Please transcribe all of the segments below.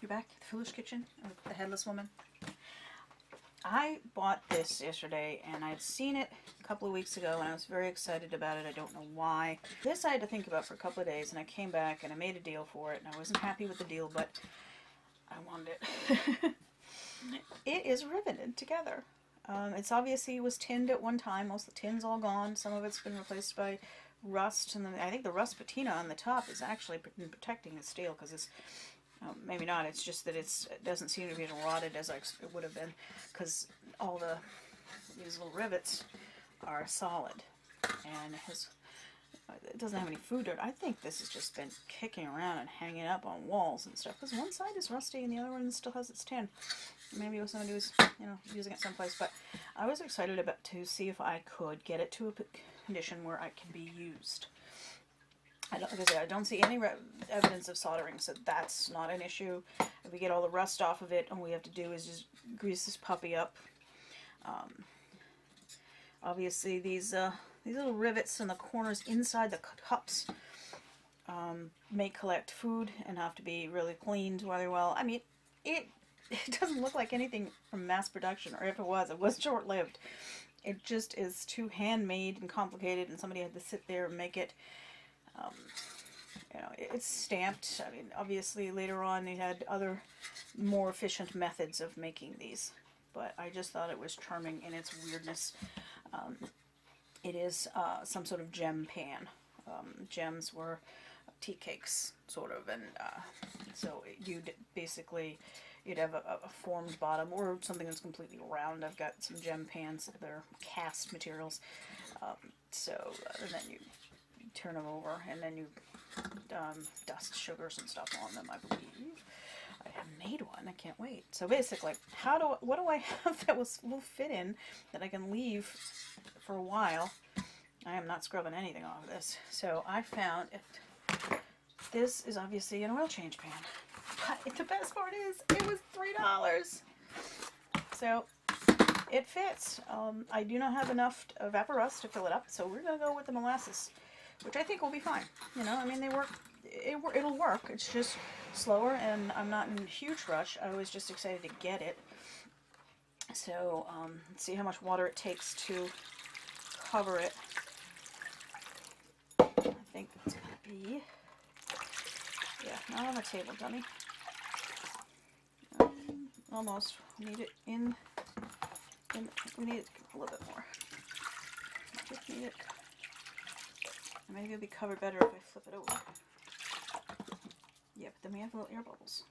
You're back at the Foolish Kitchen with the Headless Woman. I bought this yesterday and I'd seen it a couple of weeks ago and I was very excited about it. I don't know why. This I had to think about for a couple of days and I came back and I made a deal for it and I wasn't happy with the deal, but I wanted it. It is riveted together. It's obviously was tinned at one time. Most of the tin's all gone. Some of it's been replaced by rust, and then I think the rust patina on the top is actually protecting the steel because it's maybe not. It's just that it doesn't seem to be as rotted as it would have been because all these little rivets are solid and it doesn't have any food dirt. I think this has just been kicking around and hanging up on walls and stuff because one side is rusty and the other one still has its tin. Maybe it was somebody who's using it someplace, but I was excited to see if I could get it to a condition where it can be used. Like I said, I don't see any evidence of soldering, so that's not an issue. If we get all the rust off of it, all we have to do is just grease this puppy up. Obviously, these little rivets in the corners inside the cups may collect food and have to be really cleaned really well. I mean, it doesn't look like anything from mass production, or if it was short-lived. It just is too handmade and complicated, and somebody had to sit there and make it. It's stamped. I mean, obviously later on they had other more efficient methods of making these, but I just thought it was charming in its weirdness. It is some sort of gem pan. Gems were tea cakes, sort of, and so you'd have a formed bottom or something that's completely round. I've got some gem pans. They're cast materials. And then you turn them over, and then you dust sugars and stuff on them, I believe. I haven't made one. I can't wait. So basically, what do I have that will fit in that I can leave for a while? I am not scrubbing anything off of this. So I found this is obviously an oil change pan. But the best part is it was $3. So it fits. I do not have enough evaporust to fill it up, so we're going to go with the molasses, which I think will be fine. I mean, they work. It'll work. It's just slower, and I'm not in a huge rush. I was just excited to get it. So let's see how much water it takes to cover it. I think it's going to be, not on the table, dummy. Almost. We need it we need it a little bit more. Just need it. Maybe it'll be covered better if I flip it over. Yeah, but then we have little air bubbles.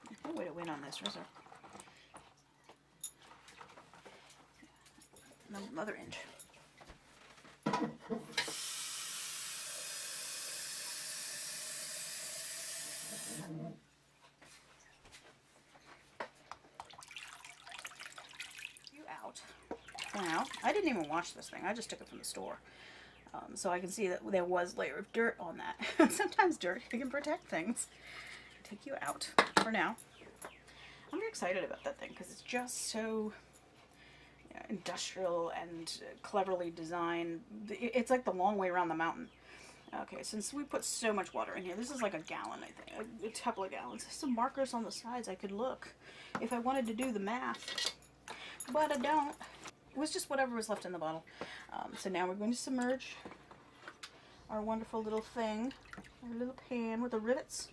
There's no way to win on this, is there? Another inch. Now, I didn't even wash this thing. I just took it from the store. So I can see that there was a layer of dirt on that. Sometimes dirt can protect things. Take you out for now. I'm very excited about that thing because it's just so industrial and cleverly designed. It's like the long way around the mountain. Okay, since we put so much water in here, this is like a gallon, I think. A couple of gallons. There's some markers on the sides I could look if I wanted to do the math. But I don't. It was just whatever was left in the bottle. So now we're going to submerge our wonderful little thing, our little pan with the rivets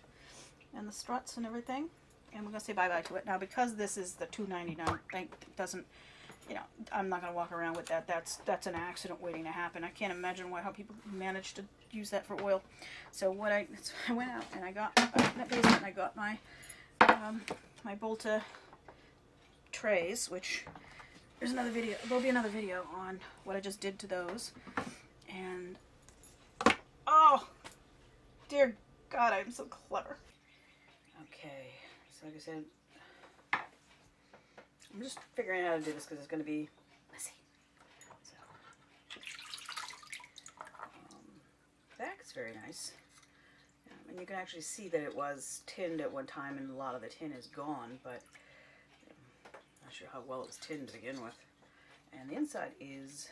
and the struts and everything. And we're going to say bye-bye to it. Now, because this is the $2.99 thing, it doesn't, I'm not going to walk around with that. That's an accident waiting to happen. I can't imagine how people manage to use that for oil. So I went out and I got that basement and I got my my Bolta trays, which there's another video. There'll be another video on what I just did to those. And oh, dear God, I'm so clever. Okay, so like I said, I'm just figuring out how to do this because it's going to be messy. So, back is very nice. And you can actually see that it was tinned at one time, and a lot of the tin is gone, but not sure how well it was tinned to begin with. And the inside is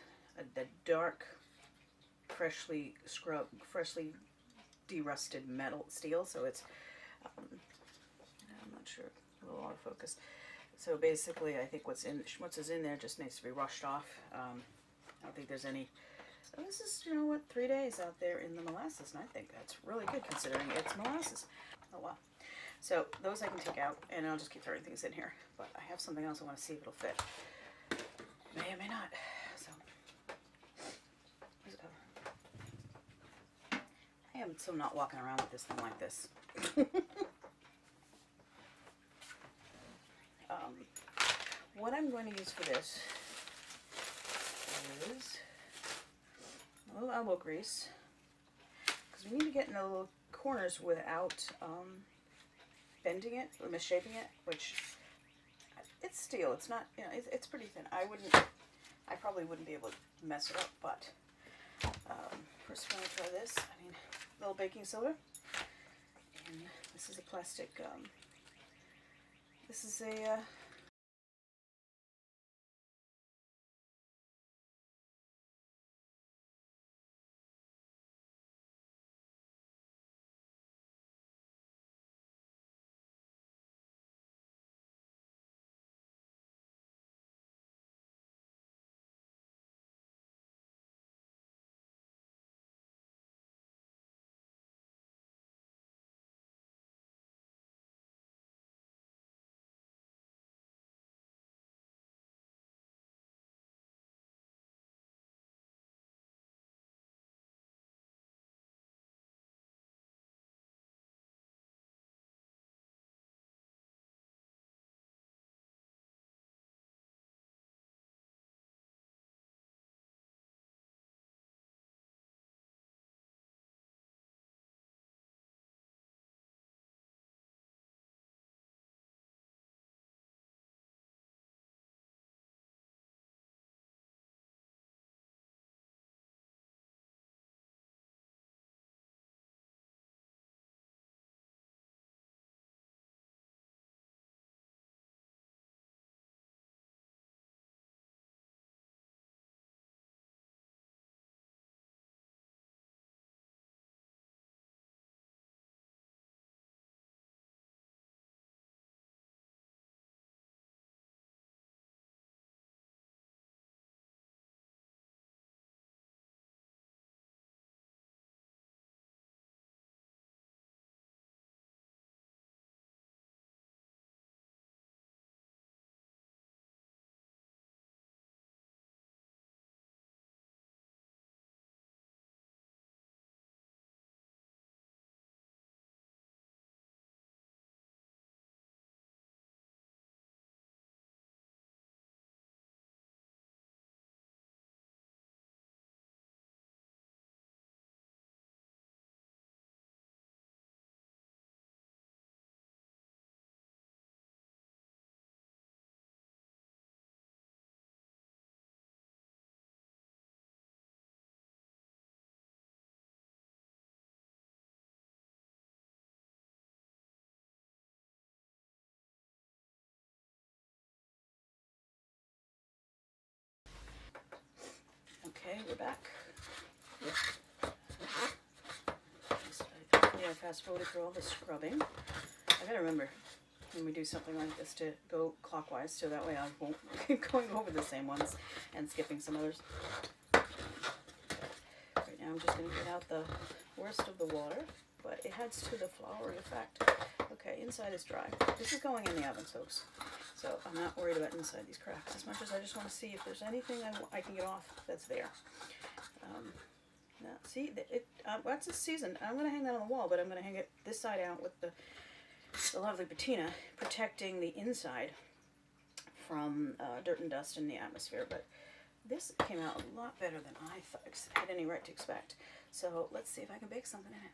the dark, freshly derusted metal steel, so it's, I'm not sure, a little out of focus. So basically, I think what's is in there just needs to be rushed off. I don't think there's any. Oh, this is, you know what, 3 days out there in the molasses, and I think that's really good considering it's molasses. Oh wow. So those I can take out, and I'll just keep throwing things in here. But I have something else I want to see if it'll fit. May or may not. So here's a cover. I am still not walking around with this thing like this. What I'm going to use for this is a little elbow grease, because we need to get in the little corners without bending it or misshaping it, which it's steel. It's not, you know, it's pretty thin. I probably wouldn't be able to mess it up, but first we're going to try this. I mean, a little baking soda, and this is a plastic, this is a, okay, we're back. I fast forwarded through all the scrubbing. I gotta remember when we do something like this to go clockwise, so that way I won't keep going over the same ones and skipping some others. Right now I'm just going to get out the worst of the water, but it adds to the floury effect. Okay, inside is dry. This is going in the oven, folks, so I'm not worried about inside these cracks as much as I just want to see if there's anything I can get off that's there. Now, see, that's seasoned. I'm going to hang that on the wall, but I'm going to hang it this side out with the lovely patina, protecting the inside from dirt and dust in the atmosphere. But this came out a lot better than I thought, had any right to expect. So let's see if I can bake something in it.